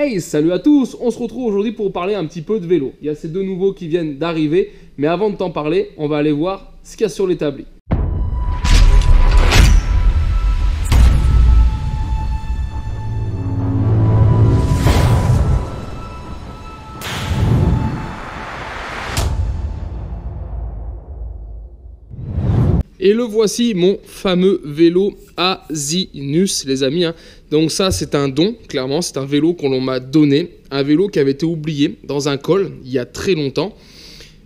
Hey, salut à tous! On se retrouve aujourd'hui pour parler un petit peu de vélo. Il y a ces deux nouveaux qui viennent d'arriver, mais avant de t'en parler, on va aller voir ce qu'il y a sur l'établi. Et le voici, mon fameux vélo Asinus, les amis. Donc ça, c'est un don, clairement. C'est un vélo qu'on m'a donné. Un vélo qui avait été oublié dans un col il y a très longtemps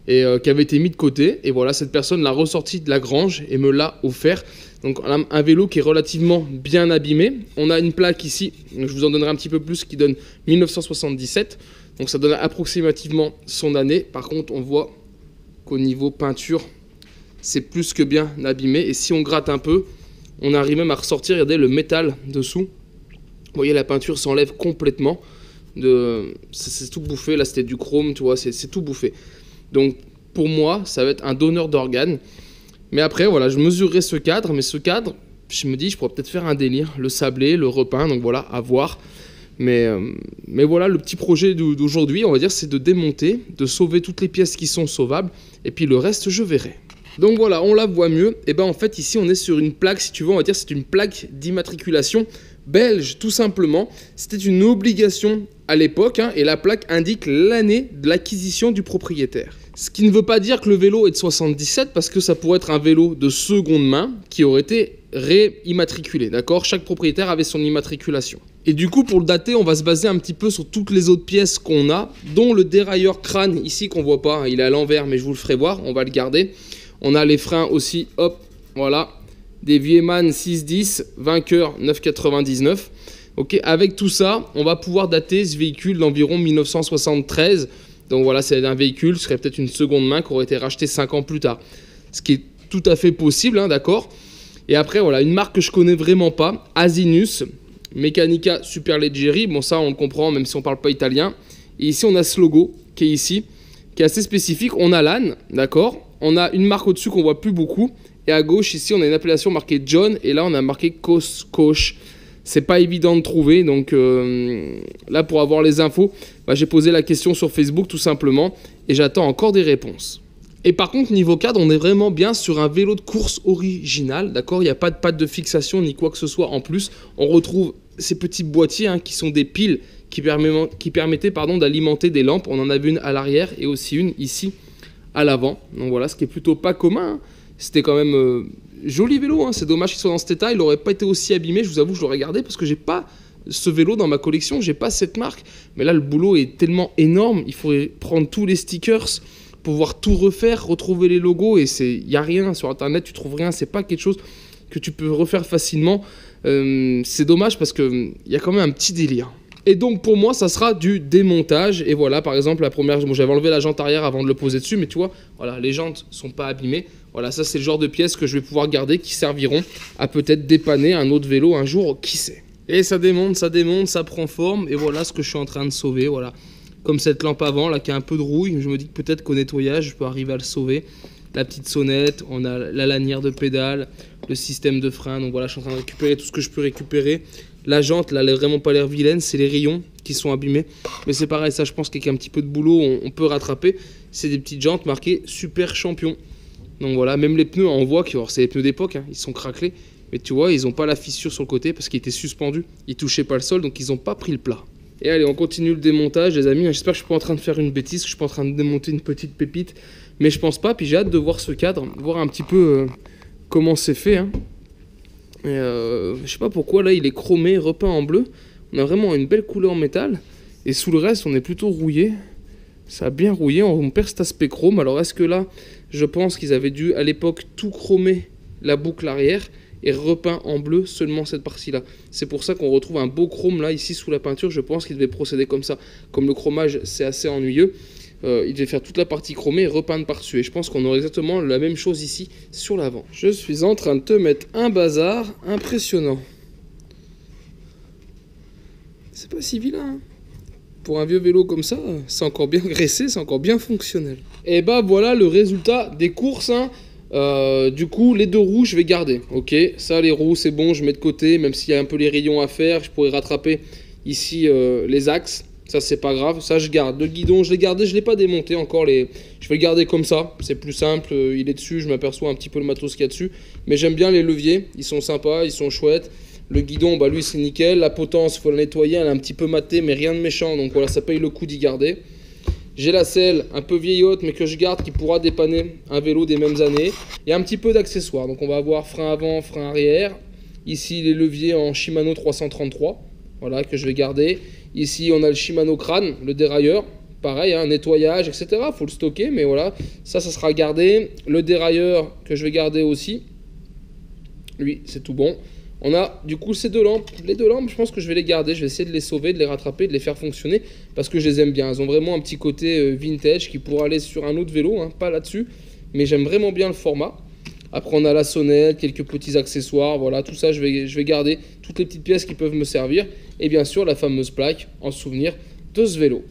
et qui avait été mis de côté. Et voilà, cette personne l'a ressorti de la grange et me l'a offert. Donc un vélo qui est relativement bien abîmé. On a une plaque ici, je vous en donnerai un petit peu plus, qui donne 1977. Donc ça donne approximativement son année. Par contre, on voit qu'au niveau peinture, c'est plus que bien abîmé. Et si on gratte un peu, on arrive même à ressortir, regardez le métal dessous. Vous voyez, la peinture s'enlève complètement. C'est tout bouffé, là c'était du chrome, tu vois, c'est tout bouffé. Donc pour moi, ça va être un donneur d'organes. Mais après, voilà, je mesurerai ce cadre. Mais ce cadre, je me dis, je pourrais peut-être faire un délire. Le sabler, le repeindre, donc voilà, à voir. Mais voilà, le petit projet d'aujourd'hui, on va dire, c'est de démonter, de sauver toutes les pièces qui sont sauvables. Et puis le reste, je verrai. Donc voilà, on la voit mieux. Et ben en fait, ici, on est sur une plaque, si tu veux, on va dire, c'est une plaque d'immatriculation belge, tout simplement. C'était une obligation à l'époque, et la plaque indique l'année de l'acquisition du propriétaire. Ce qui ne veut pas dire que le vélo est de 77, parce que ça pourrait être un vélo de seconde main qui aurait été réimmatriculé, d'accord? Chaque propriétaire avait son immatriculation. Et du coup, pour le dater, on va se baser un petit peu sur toutes les autres pièces qu'on a, dont le dérailleur crâne, ici, qu'on voit pas, il est à l'envers, mais je vous le ferai voir, on va le garder. On a les freins aussi, hop, voilà, des Vieman 610, vainqueur 999. Ok, avec tout ça, on va pouvoir dater ce véhicule d'environ 1973. Donc voilà, c'est un véhicule, ce serait peut-être une seconde main qui aurait été racheté 5 ans plus tard. Ce qui est tout à fait possible, d'accord. Et après, voilà, une marque que je connais vraiment pas, Asinus, Mechanica Superleggeri. Bon, ça, on le comprend, même si on parle pas italien. Et ici, on a ce logo qui est ici, qui est assez spécifique. On a l'âne, d'accord. On a une marque au-dessus qu'on voit plus beaucoup. Et à gauche, ici, on a une appellation marquée John. Et là, on a marqué Koch. C'est pas évident de trouver. Donc là, pour avoir les infos, j'ai posé la question sur Facebook, tout simplement. Et j'attends encore des réponses. Et par contre, niveau cadre, on est vraiment bien sur un vélo de course original. D'accord, il n'y a pas de patte de fixation ni quoi que ce soit en plus. On retrouve ces petits boîtiers qui sont des piles qui permettaient d'alimenter des lampes. On en avait une à l'arrière et aussi une ici à l'avant. Donc voilà, ce qui est plutôt pas commun. C'était quand même joli vélo. C'est dommage qu'il soit dans cet état. Il n'aurait pas été aussi abîmé. Je vous avoue, je l'aurais gardé parce que j'ai pas ce vélo dans ma collection. J'ai pas cette marque. Mais là, le boulot est tellement énorme. Il faudrait prendre tous les stickers, pouvoir tout refaire, retrouver les logos. Et il n'y a rien sur Internet. Tu trouves rien. C'est pas quelque chose que tu peux refaire facilement. C'est dommage parce qu'il y a quand même un petit délire. Et donc pour moi ça sera du démontage. Et voilà, par exemple la première, j'avais enlevé la jante arrière avant de le poser dessus, mais tu vois, voilà, les jantes sont pas abîmées. Voilà, ça c'est le genre de pièces que je vais pouvoir garder, qui serviront à peut-être dépanner un autre vélo un jour, qui sait. Et ça démonte, ça prend forme. Et voilà ce que je suis en train de sauver, voilà. Comme cette lampe avant là qui a un peu de rouille, je me dis que peut-être qu'au nettoyage je peux arriver à le sauver. La petite sonnette, on a la lanière de pédale, le système de frein. Donc voilà, je suis en train de récupérer tout ce que je peux récupérer. La jante, là, elle n'a vraiment pas l'air vilaine, c'est les rayons qui sont abîmés. Mais c'est pareil, ça, je pense qu'avec un petit peu de boulot, on peut rattraper. C'est des petites jantes marquées Super Champion. Donc voilà, même les pneus, on voit que c'est les pneus d'époque, ils sont craquelés. Mais tu vois, ils n'ont pas la fissure sur le côté parce qu'ils étaient suspendus. Ils ne touchaient pas le sol, donc ils n'ont pas pris le plat. Et allez, on continue le démontage, les amis. J'espère que je suis pas en train de faire une bêtise, que je suis pas en train de démonter une petite pépite. Mais je pense pas, puis j'ai hâte de voir ce cadre, voir un petit peu comment c'est fait. Et je sais pas pourquoi, là, il est chromé, repeint en bleu. On a vraiment une belle couleur en métal. Et sous le reste, on est plutôt rouillé. Ça a bien rouillé, on perd cet aspect chrome. Alors est-ce que là, je pense qu'ils avaient dû, à l'époque, tout chromer la boucle arrière et repeint en bleu seulement cette partie-là. C'est pour ça qu'on retrouve un beau chrome là, ici, sous la peinture. Je pense qu'ils devaient procéder comme ça. Comme le chromage, c'est assez ennuyeux, ils devaient faire toute la partie chromée et repeindre par-dessus. Et je pense qu'on aurait exactement la même chose ici, sur l'avant. Je suis en train de te mettre un bazar impressionnant. C'est pas si vilain, Pour un vieux vélo comme ça, c'est encore bien graissé, c'est encore bien fonctionnel. Et bah voilà le résultat des courses, Du coup, les deux roues, je vais garder. Ok, ça, les roues, c'est bon, je mets de côté. Même s'il y a un peu les rayons à faire, je pourrais rattraper Ici, les axes, ça c'est pas grave, ça je garde. Le guidon, je l'ai gardé, je l'ai pas démonté encore. Je vais le garder comme ça, c'est plus simple. Il est dessus, je m'aperçois un petit peu le matos qu'il y a dessus. Mais j'aime bien les leviers, ils sont sympas, ils sont chouettes. Le guidon, bah lui c'est nickel. La potence, il faut la nettoyer, elle est un petit peu matée, mais rien de méchant. Donc voilà, ça paye le coup d'y garder. J'ai la selle un peu vieillotte, mais que je garde, qui pourra dépanner un vélo des mêmes années. Et un petit peu d'accessoires. Donc on va avoir frein avant, frein arrière. Ici les leviers en Shimano 333, voilà, que je vais garder. Ici on a le Shimano crâne, le dérailleur. Pareil, hein, nettoyage, etc. Faut le stocker, mais voilà, ça sera gardé. Le dérailleur que je vais garder aussi. Lui, c'est tout bon. On a du coup ces deux lampes. Les deux lampes, je pense que je vais les garder. Je vais essayer de les sauver, de les rattraper, de les faire fonctionner parce que je les aime bien. Elles ont vraiment un petit côté vintage qui pourrait aller sur un autre vélo, hein, pas là-dessus. Mais j'aime vraiment bien le format. Après, on a la sonnette, quelques petits accessoires. Voilà, tout ça, je vais garder. Toutes les petites pièces qui peuvent me servir. Et bien sûr, la fameuse plaque en souvenir de ce vélo.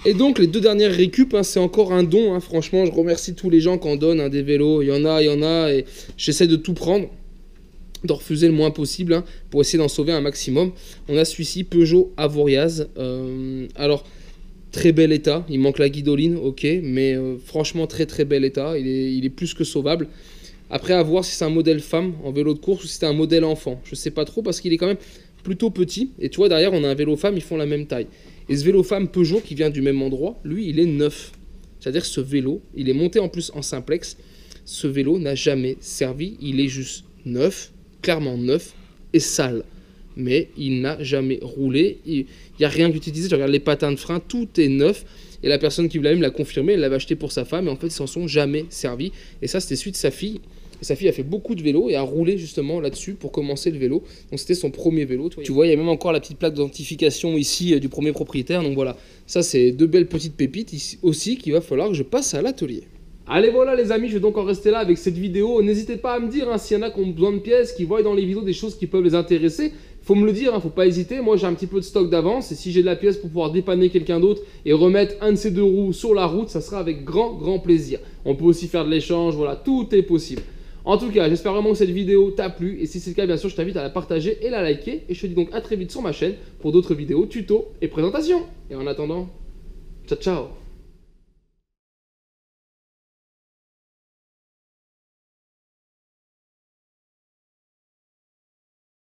Et donc, les deux dernières récup, hein, c'est encore un don. Hein. Franchement, je remercie tous les gens qui en donnent hein, des vélos. Il y en a. Et j'essaie de tout prendre, d'en refuser le moins possible hein, pour essayer d'en sauver un maximum. On a celui-ci, Peugeot Avoriaz. Alors, très bel état. Il manque la guidoline, ok. Mais franchement, très très bel état. Il est plus que sauvable. Après, à voir si c'est un modèle femme en vélo de course ou si c'est un modèle enfant. Je sais pas trop parce qu'il est quand même plutôt petit. Et tu vois, derrière, on a un vélo femme, ils font la même taille. Et ce vélo femme Peugeot qui vient du même endroit, lui, il est neuf. C'est-à-dire ce vélo, il est monté en plus en simplex. Ce vélo n'a jamais servi. Il est juste neuf, clairement neuf et sale. Mais il n'a jamais roulé. Il n'y a rien qu'utilisé. Je regarde les patins de frein, tout est neuf. Et la personne qui me l'a confirmé, elle l'avait acheté pour sa femme. Et en fait, ils s'en sont jamais servis. Et ça, c'était celui de sa fille. Et sa fille a fait beaucoup de vélo et a roulé justement là-dessus pour commencer le vélo. Donc c'était son premier vélo. Tu vois, il y a même encore la petite plaque d'identification ici du premier propriétaire. Donc voilà, ça c'est deux belles petites pépites ici aussi qu'il va falloir que je passe à l'atelier. Allez voilà les amis, je vais donc en rester là avec cette vidéo. N'hésitez pas à me dire hein, s'il y en a qui ont besoin de pièces, qui voient dans les vidéos des choses qui peuvent les intéresser. Faut me le dire, hein, faut pas hésiter. Moi j'ai un petit peu de stock d'avance et si j'ai de la pièce pour pouvoir dépanner quelqu'un d'autre et remettre un de ces deux roues sur la route, ça sera avec grand plaisir. On peut aussi faire de l'échange, voilà, tout est possible. En tout cas, j'espère vraiment que cette vidéo t'a plu et si c'est le cas, bien sûr, je t'invite à la partager et la liker et je te dis donc à très vite sur ma chaîne pour d'autres vidéos, tutos et présentations. Et en attendant, ciao ciao.